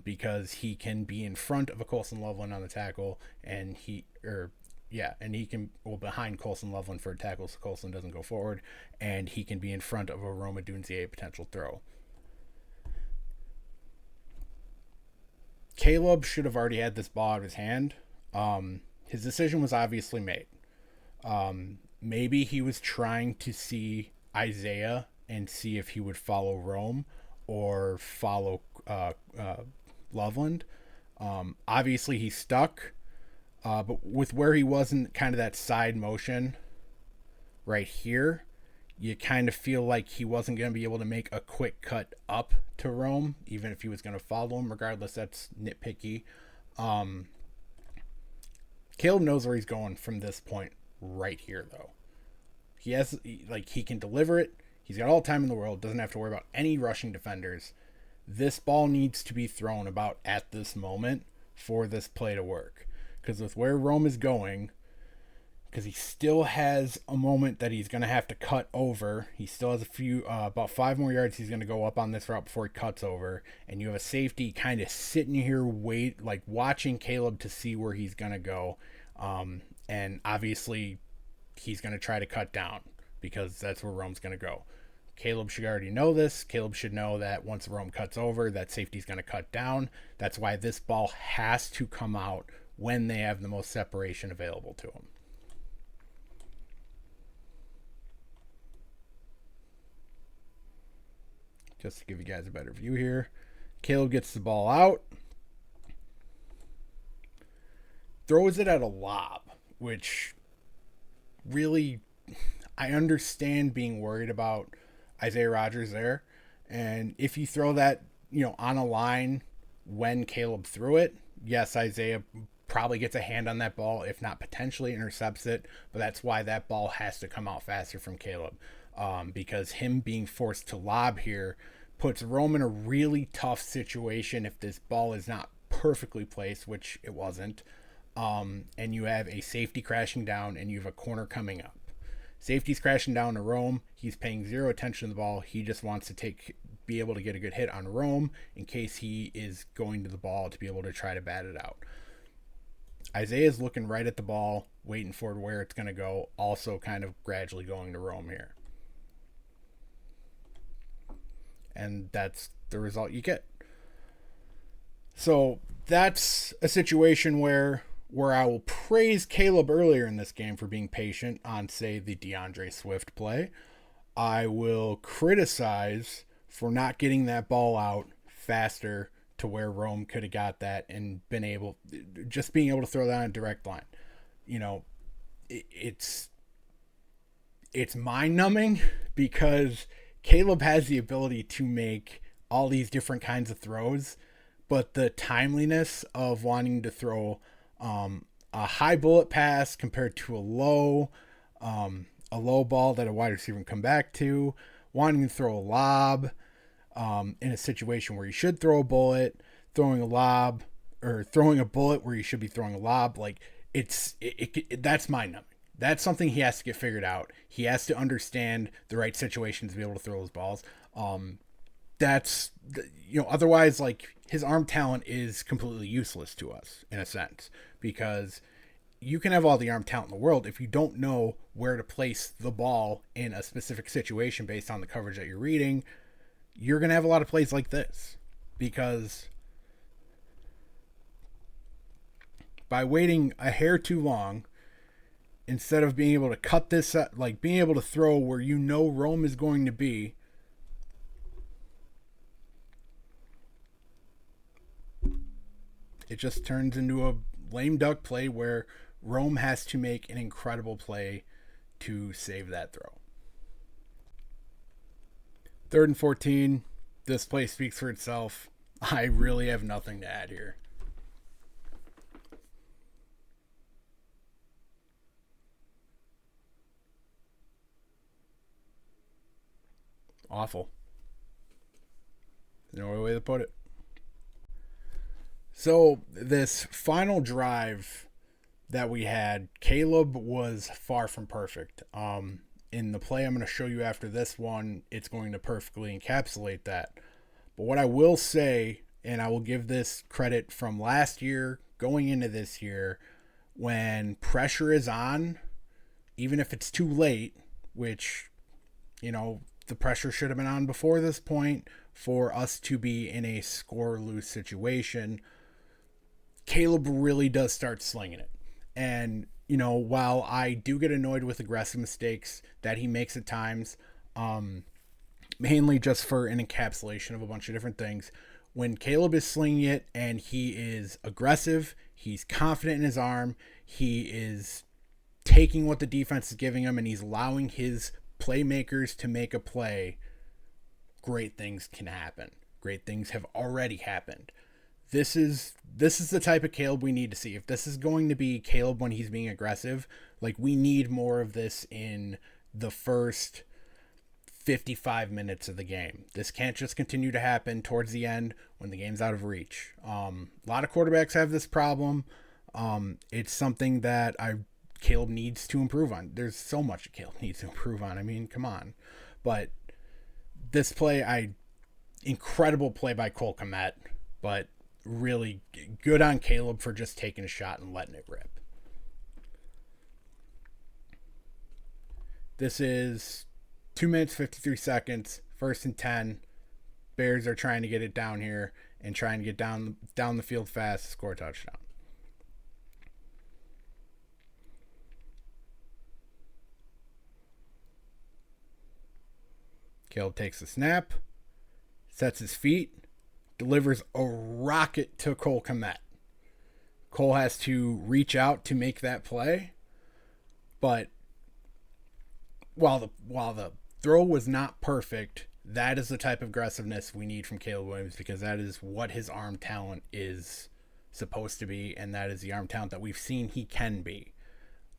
because he can be in front of a Colson Loveland on the tackle, and he can behind Colson Loveland for a tackle so Colson doesn't go forward, and he can be in front of a Rome Odunze potential throw. Caleb should have already had this ball out of his hand. His decision was obviously made. Maybe he was trying to see Isaiah and see if he would follow Rome or follow Loveland. Obviously, he stuck. But with where he was in kind of that side motion right here, you kind of feel like he wasn't going to be able to make a quick cut up to Rome, even if he was going to follow him. Regardless, that's nitpicky. Caleb knows where he's going from this point right here, though. He can deliver it. He's got all the time in the world. Doesn't have to worry about any rushing defenders. This ball needs to be thrown about at this moment for this play to work. Because with where Rome is going, because he still has a moment that he's going to have to cut over. He still has about 5 more yards he's going to go up on this route before he cuts over. And you have a safety kind of sitting here watching Caleb to see where he's going to go. And obviously, he's going to try to cut down because that's where Rome's going to go. Caleb should already know this. Caleb should know that once Rome cuts over, that safety's going to cut down. That's why this ball has to come out when they have the most separation available to them. Just to give you guys a better view here. Caleb gets the ball out. Throws it at a lob, which really, I understand being worried about Isaiah Rodgers there. And if you throw that, on a line when Caleb threw it, yes, Isaiah probably gets a hand on that ball, if not potentially intercepts it. But that's why that ball has to come out faster from Caleb. Because him being forced to lob here puts Rome in a really tough situation if this ball is not perfectly placed, which it wasn't. And you have a safety crashing down and you have a corner coming up. Safety's crashing down to Rome. He's paying zero attention to the ball. He just wants to be able to get a good hit on Rome in case he is going to the ball to be able to try to bat it out. Isaiah's looking right at the ball, waiting for where it's going to go, also kind of gradually going to Rome here. and that's the result you get. So that's a situation where I will praise Caleb earlier in this game for being patient on, say, the DeAndre Swift play. I will criticize for not getting that ball out faster to where Rome could have got that and being able to throw that on a direct line. You know, it's mind numbing because Caleb has the ability to make all these different kinds of throws, but the timeliness of wanting to throw a high bullet pass compared to a low ball that a wide receiver can come back to, wanting to throw a lob in a situation where you should throw a bullet, throwing a lob, or throwing a bullet where you should be throwing a lob. Like that's mind numbing. That's something he has to get figured out. He has to understand the right situations to be able to throw those balls. Otherwise, like, his arm talent is completely useless to us in a sense, because you can have all the arm talent in the world if you don't know where to place the ball in a specific situation based on the coverage that you're reading. You're going to have a lot of plays like this, because by waiting a hair too long, instead of being able to cut this up, like being able to throw where you know Rome is going to be, it just turns into a lame duck play where Rome has to make an incredible play to save that throw. 3rd and 14. This play speaks for itself. I really have nothing to add here. Awful. No other way to put it. So this final drive that we had, Caleb was far from perfect. In the play I'm going to show you after this one, it's going to perfectly encapsulate that. But what I will say, and I will give this credit from last year going into this year, when pressure is on, even if it's too late, which, the pressure should have been on before this point for us to be in a score-lose situation, Caleb really does start slinging it. And, while I do get annoyed with aggressive mistakes that he makes at times, mainly just for an encapsulation of a bunch of different things, when Caleb is slinging it and he is aggressive, he's confident in his arm, he is taking what the defense is giving him, and he's allowing his playmakers to make a play, great things can happen. Great things have already happened. This is the type of Caleb we need to see. If this is going to be Caleb when he's being aggressive, like, we need more of this in the first 55 minutes of the game. This can't just continue to happen towards the end when the game's out of reach. A lot of quarterbacks have this problem. It's something that Caleb needs to improve on. There's so much Caleb needs to improve on. I mean, come on. But this play, incredible play by Cole Kmet, but really good on Caleb for just taking a shot and letting it rip. This is 2 minutes, 53 seconds, 1st and 10. Bears are trying to get it down here and trying to get down the field fast, score a touchdown. Caleb takes the snap, sets his feet, delivers a rocket to Cole Kmet. Cole has to reach out to make that play, but while the throw was not perfect, that is the type of aggressiveness we need from Caleb Williams, because that is what his arm talent is supposed to be, and that is the arm talent that we've seen he can be.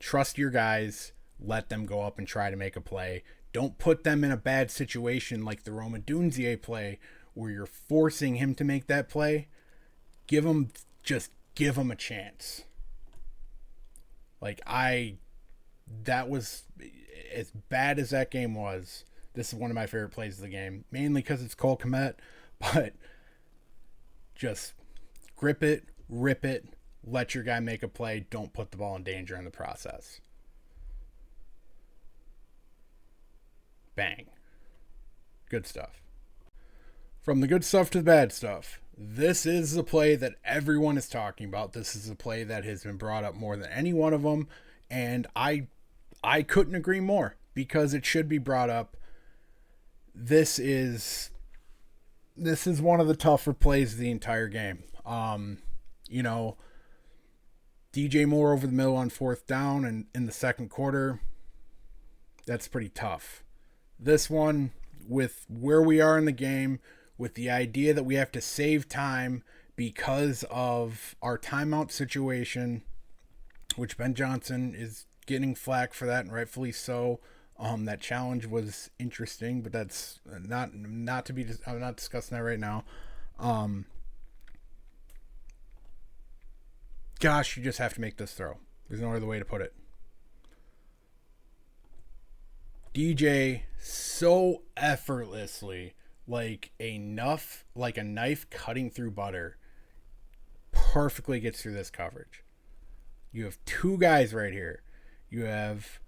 Trust your guys, let them go up and try to make a play. Don't put them in a bad situation like the Roma Dunzier play where you're forcing him to make that play. Give him a chance. That was, as bad as that game was, this is one of my favorite plays of the game, mainly because it's Cole Kmet, but just grip it, rip it, let your guy make a play. Don't put the ball in danger in the process. Bang. Good stuff. From the good stuff to the bad stuff, this is the play that everyone is talking about. This is a play that has been brought up more than any one of them, and I couldn't agree more because it should be brought up. This is one of the tougher plays of the entire game. You know, DJ Moore over the middle on fourth down and in the second quarter, that's pretty tough. This one, with where we are in the game, with the idea that we have to save time because of our timeout situation, which Ben Johnson is getting flack for that, and rightfully so. That challenge was interesting, but that's not to be. I'm not discussing that right now. Gosh, you just have to make this throw. There's no other way to put it. DJ so effortlessly, like a knife cutting through butter, perfectly gets through this coverage. You have two guys right here. You have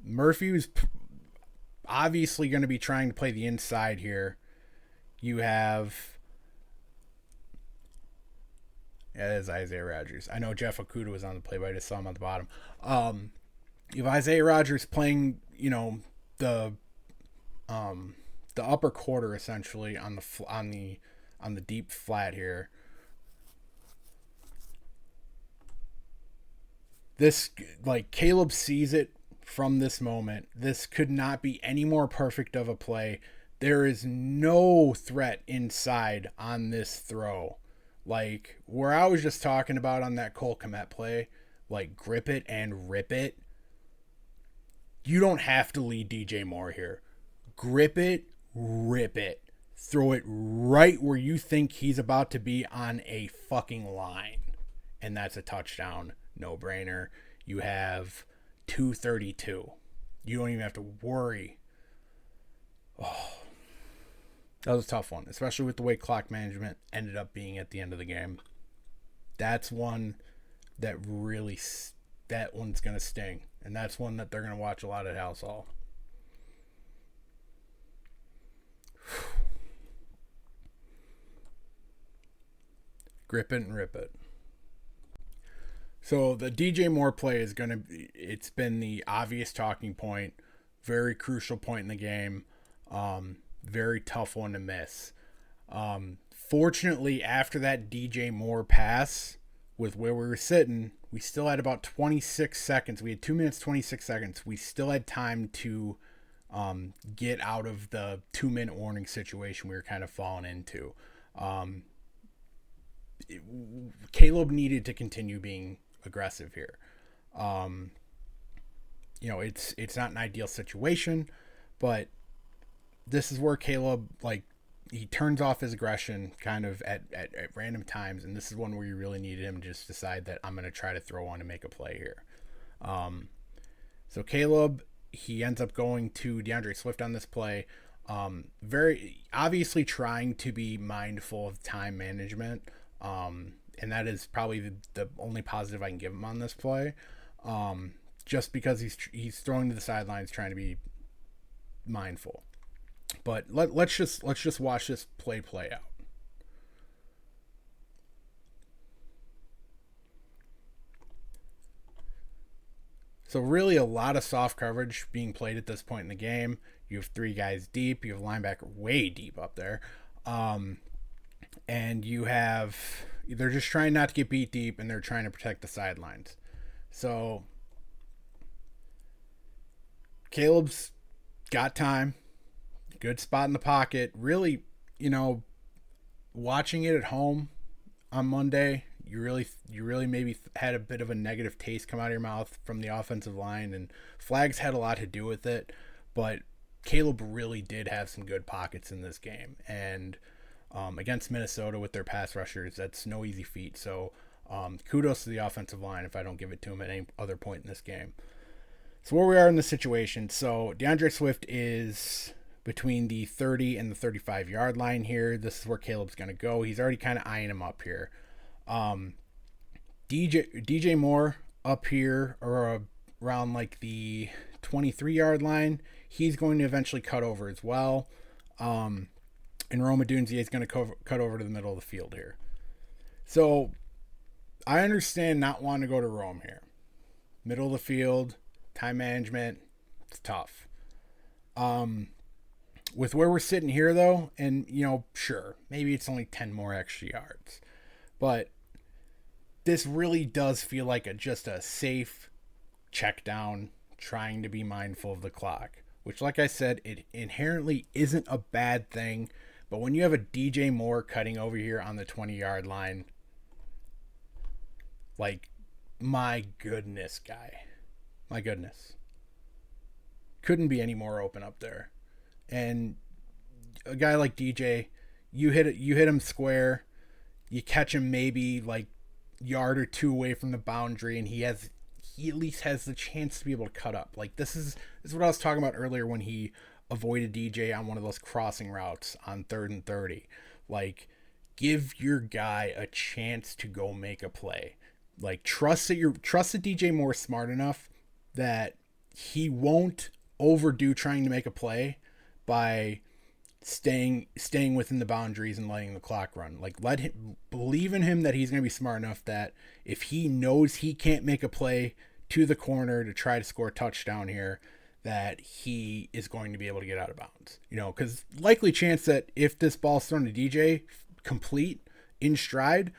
Murphy, who's obviously going to be trying to play the inside here. You have... Yeah, that is Isaiah Rodgers. I know Jeff Okuda was on the play, but I just saw him on the bottom. You have Isaiah Rodgers playing, the upper quarter essentially on the deep flat here. This, like, Caleb sees it from this moment. This could not be any more perfect of a play. There is no threat inside on this throw. Like, where I was just talking about on that Cole Kmet play, like, grip it and rip it. You don't have to lead DJ Moore here. Grip it, rip it. Throw it right where you think he's about to be on a fucking line. And that's a touchdown. No-brainer. You have 2:32. You don't even have to worry. Oh, that was a tough one, especially with the way clock management ended up being at the end of the game. That's one that really, that one's going to sting. And that's one that they're going to watch a lot at House Hall. Grip it and rip it. So the DJ Moore play is going to be, it's been the obvious talking point, very crucial point in the game, very tough one to miss. Fortunately, after that DJ Moore pass, with where we were sitting, we still had about 26 seconds. We had 2 minutes, 26 seconds. We still had time to get out of the 2-minute warning situation we were kind of falling into. Caleb needed to continue being aggressive here. It's not an ideal situation, but this is where Caleb, like, he turns off his aggression kind of at random times, and this is one where you really needed him to just decide that I'm going to try to throw one and make a play here. So Caleb, he ends up going to DeAndre Swift on this play, very obviously trying to be mindful of time management, and that is probably the only positive I can give him on this play, just because he's throwing to the sidelines, trying to be mindful. But let's just watch this play out. So really a lot of soft coverage being played at this point in the game. You have 3 guys deep. You have linebacker way deep up there. And they're just trying not to get beat deep, and they're trying to protect the sidelines. So Caleb's got time. Good spot in the pocket. Really, watching it at home on Monday, you really maybe had a bit of a negative taste come out of your mouth from the offensive line, and flags had a lot to do with it, but Caleb really did have some good pockets in this game. And against Minnesota with their pass rushers, that's no easy feat. So kudos to the offensive line if I don't give it to him at any other point in this game. So where we are in the situation. So DeAndre Swift is between the 30 and the 35-yard line here. This is where Caleb's going to go. He's already kind of eyeing him up here. DJ Moore up here or around like the 23-yard line. He's going to eventually cut over as well. And Rome Odunze is going to cut over to the middle of the field here. So I understand not wanting to go to Rome here. Middle of the field, time management, it's tough. With where we're sitting here, though, and, sure, maybe it's only 10 more extra yards. But this really does feel like just a safe check down, trying to be mindful of the clock. Which, like I said, it inherently isn't a bad thing. But when you have a DJ Moore cutting over here on the 20-yard line, like, my goodness, guy. My goodness. Couldn't be any more open up there. And a guy like DJ, you hit him square, you catch him maybe like yard or two away from the boundary, and he at least has the chance to be able to cut up. Like, this is what I was talking about earlier when he avoided DJ on one of those crossing routes on 3rd and 30. Like, give your guy a chance to go make a play. Like, trust that DJ Moore is smart enough that he won't overdo trying to make a play by staying within the boundaries and letting the clock run. Like, believe in him that he's going to be smart enough that if he knows he can't make a play to the corner to try to score a touchdown here, that he is going to be able to get out of bounds. Because likely chance that if this ball's thrown to DJ complete in stride,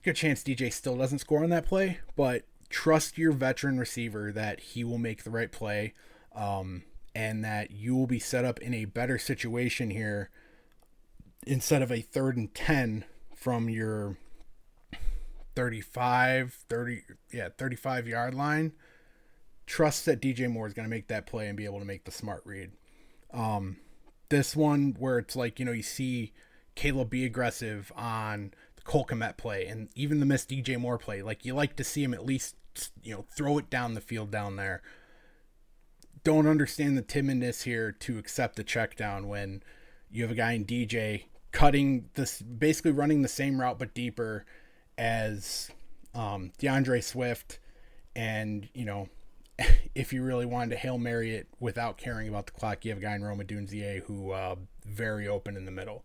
good chance DJ still doesn't score on that play, but trust your veteran receiver that he will make the right play, and that you will be set up in a better situation here instead of a 3rd and 10 from your 35-yard line. Trust that DJ Moore is going to make that play and be able to make the smart read. This one where it's like, you see Caleb be aggressive on the Cole Kmet play and even the missed DJ Moore play. Like, you like to see him at least, throw it down the field down there. Don't understand the timidness here to accept the check down when you have a guy in DJ cutting this, basically running the same route but deeper as DeAndre Swift. And, if you really wanted to Hail Mary it without caring about the clock, you have a guy in Rome Odunze who very open in the middle.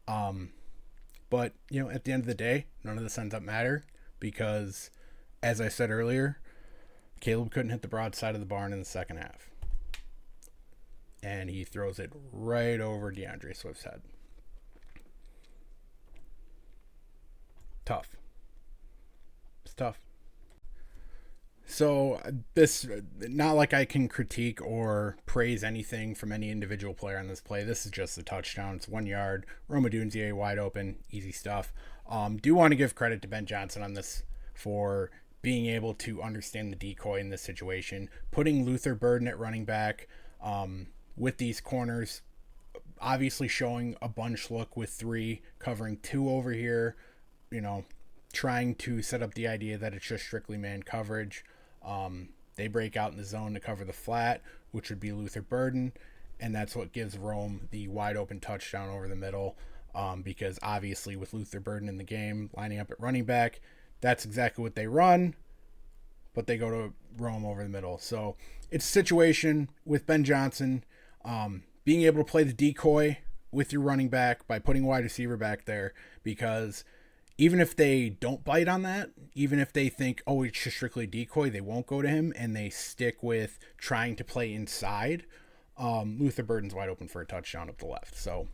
But, at the end of the day, none of this ends up matter because, as I said earlier, Caleb couldn't hit the broadside of the barn in the second half. And he throws it right over DeAndre Swift's head. Tough. It's tough. So this, not like I can critique or praise anything from any individual player on this play. This is just a touchdown. It's 1 yard. Rome Odunze wide open. Easy stuff. Do want to give credit to Ben Johnson on this for being able to understand the decoy in this situation. Putting Luther Burden at running back with these corners. Obviously showing a bunch look with 3, covering 2 over here. Trying to set up the idea that it's just strictly man coverage. They break out in the zone to cover the flat, which would be Luther Burden, and that's what gives Rome the wide open touchdown over the middle, because obviously with Luther Burden in the game, lining up at running back, that's exactly what they run, but they go to Rome over the middle. So it's a situation with Ben Johnson being able to play the decoy with your running back by putting wide receiver back there, because even if they don't bite on that, even if they think, oh, it's just strictly decoy, they won't go to him, and they stick with trying to play inside, Luther Burden's wide open for a touchdown up the left. So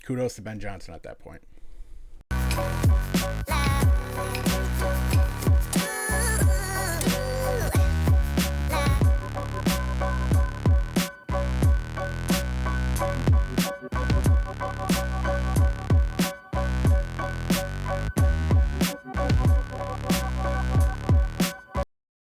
kudos to Ben Johnson at that point.